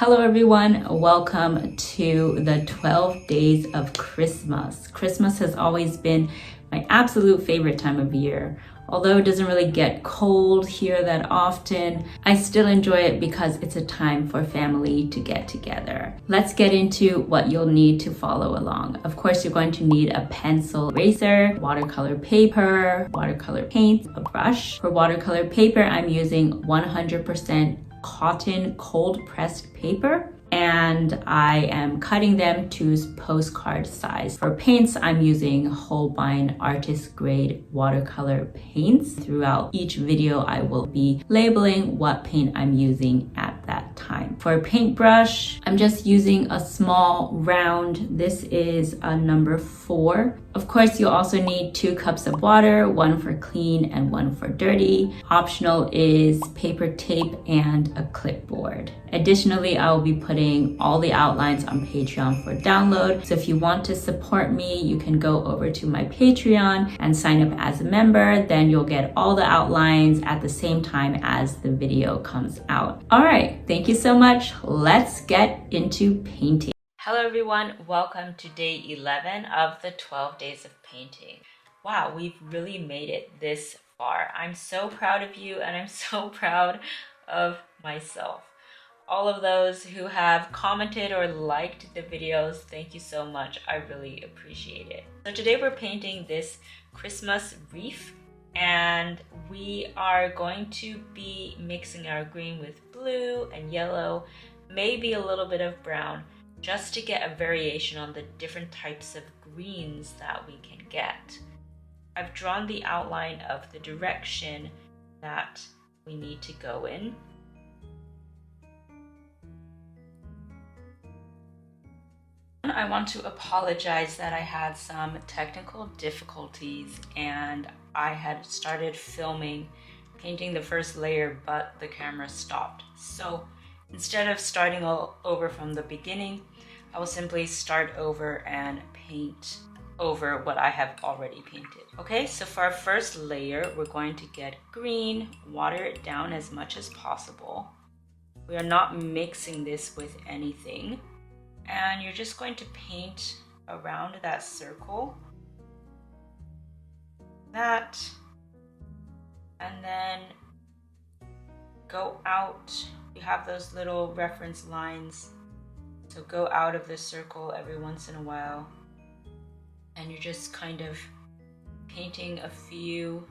Hello everyone, welcome to the 12 days of Christmas. Christmas has always been my absolute favorite time of year. Although it doesn't really get cold here that often, I still enjoy it because it's a time for family to get together. Let's get into what you'll need to follow along. Of course, you're going to need a pencil, eraser, watercolor paper, watercolor paint, a brush. For watercolor paper, I'm using 100% cotton cold pressed paper, and I am cutting them to postcard size. For paints, I'm using Holbein artist grade watercolor paints. Throughout each video, I will be labeling what paint I'm using at that time. For a paintbrush, I'm just using a small round. This is a number 4. Of course, you also need 2 cups of water, one for clean and one for dirty. Optional is paper tape and a clipboard. Additionally, I will be putting all the outlines on Patreon for download. So if you want to support me, you can go over to my Patreon and sign up as a member. Then you'll get all the outlines at the same time as the video comes out. All right, thank you so much. Let's get into painting. Hello everyone, welcome to day 11 of the 12 days of painting. Wow, we've really made it this far. I'm so proud of you and I'm so proud of myself. All of those who have commented or liked the videos, thank you so much. I really appreciate it. So today we're painting this Christmas wreath, and we are going to be mixing our green with blue and yellow, maybe a little bit of brown, just to get a variation on the different types of greens that we can get. I've drawn the outline of the direction that we need to go in. I want to apologize that I had some technical difficulties and I had started filming, painting the first layer, but the camera stopped. So instead of starting all over from the beginning, I will simply start over and paint over what I have already painted. Okay, so for our first layer, we're going to get green, water it down as much as possible. We are not mixing this with anything. And you're just going to paint around that circle. That. And then go out. You have those little reference lines. So go out of the circle every once in a while. And you're just kind of painting a few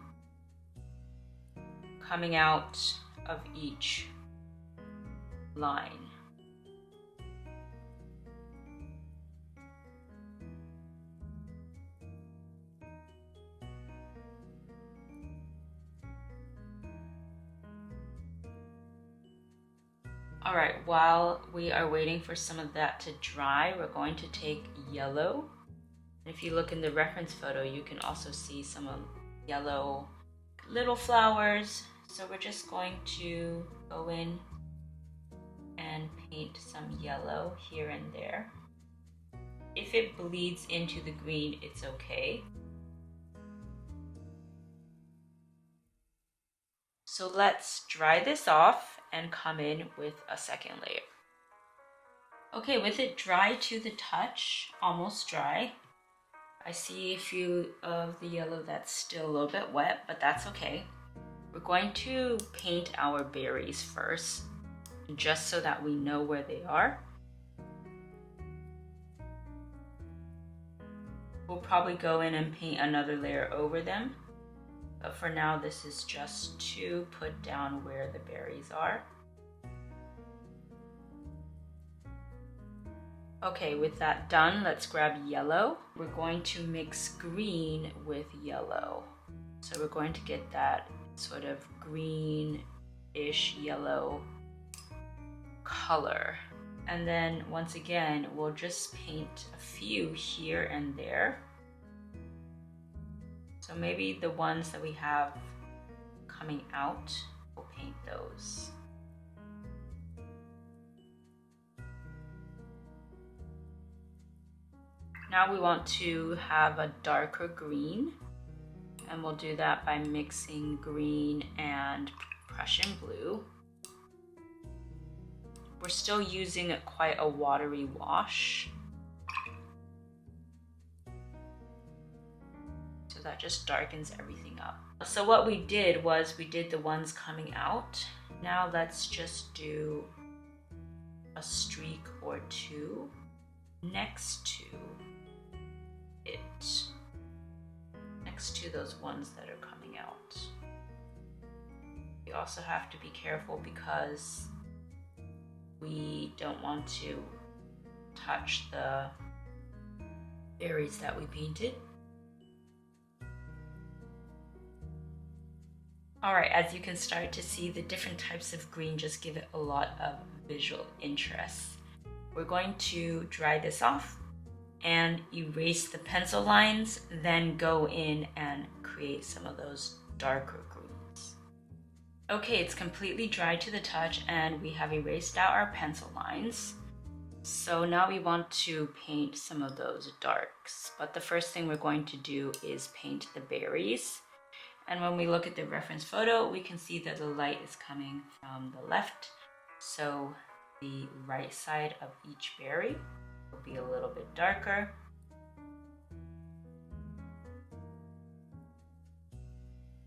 coming out of each line. All right, while we are waiting for some of that to dry, we're going to take yellow. And if you look in the reference photo, you can also see some of yellow little flowers. So we're just going to go in and paint some yellow here and there. If it bleeds into the green, it's okay. So let's dry this off and come in with a second layer. Okay, with it dry to the touch, almost dry. I see a few of the yellow that's still a little bit wet, but that's okay. We're going to paint our berries first, just so that we know where they are. We'll probably go in and paint another layer over them. But for now, this is just to put down where the berries are. Okay, with that done, let's grab yellow. We're going to mix green with yellow. So we're going to get that sort of greenish yellow color. And then once again, we'll just paint a few here and there. So maybe the ones that we have coming out, we'll paint those. Now we want to have a darker green, and we'll do that by mixing green and Prussian blue. We're still using quite a watery wash. So that just darkens everything up. So what we did was we did the ones coming out. Now let's just do a streak or two next to it, next to those ones that are coming out. You also have to be careful because we don't want to touch the berries that we painted. All right, as you can start to see, the different types of green just give it a lot of visual interest. We're going to dry this off and erase the pencil lines, then go in and create some of those darker greens. Okay, it's completely dried to the touch and we have erased out our pencil lines. So now we want to paint some of those darks, but the first thing we're going to do is paint the berries. And when we look at the reference photo, we can see that the light is coming from the left. So the right side of each berry will be a little bit darker.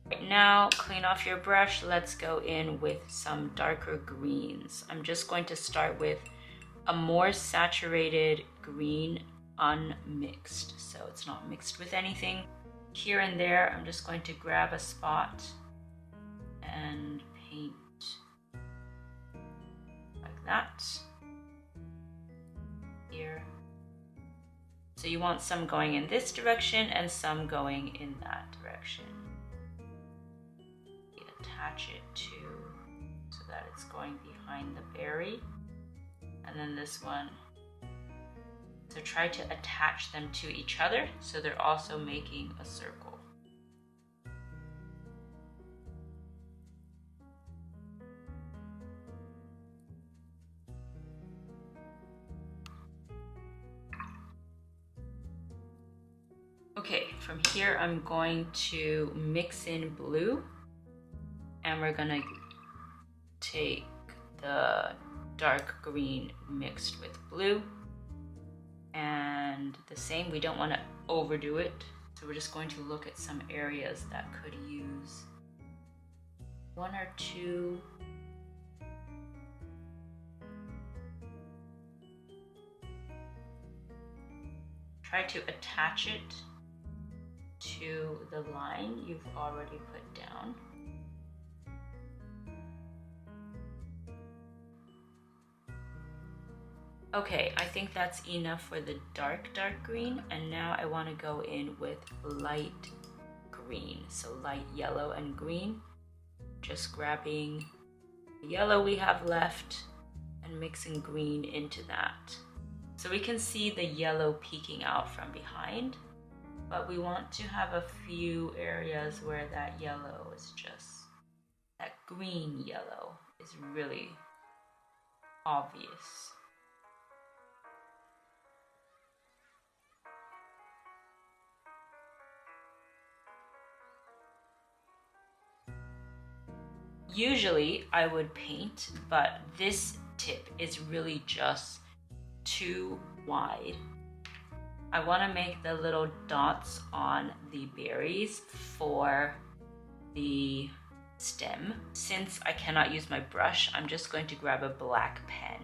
Right now, clean off your brush. Let's go in with some darker greens. I'm just going to start with a more saturated green, unmixed. So it's not mixed with anything. Here and there, I'm just going to grab a spot and paint like that. Here. So you want some going in this direction and some going in that direction. You attach it to so that it's going behind the berry. And then this one. So try to attach them to each other so they're also making a circle. Okay, from here I'm going to mix in blue and we're gonna take the dark green mixed with blue. And the same, we don't want to overdo it. So we're just going to look at some areas that could use one or two. Try to attach it to the line you've already put down. Okay, I think that's enough for the dark green, and now I want to go in with light green, so light yellow and green. Just grabbing the yellow we have left and mixing green into that. So we can see the yellow peeking out from behind, but we want to have a few areas where that yellow is just, that green yellow is really obvious. Usually I would paint, but this tip is really just too wide. I want to make the little dots on the berries for the stem. Since I cannot use my brush, I'm just going to grab a black pen.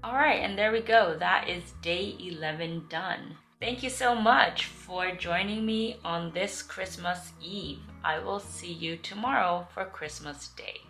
All right, and there we go. That is day 11 done. Thank you so much for joining me on this Christmas Eve. I will see you tomorrow for Christmas Day.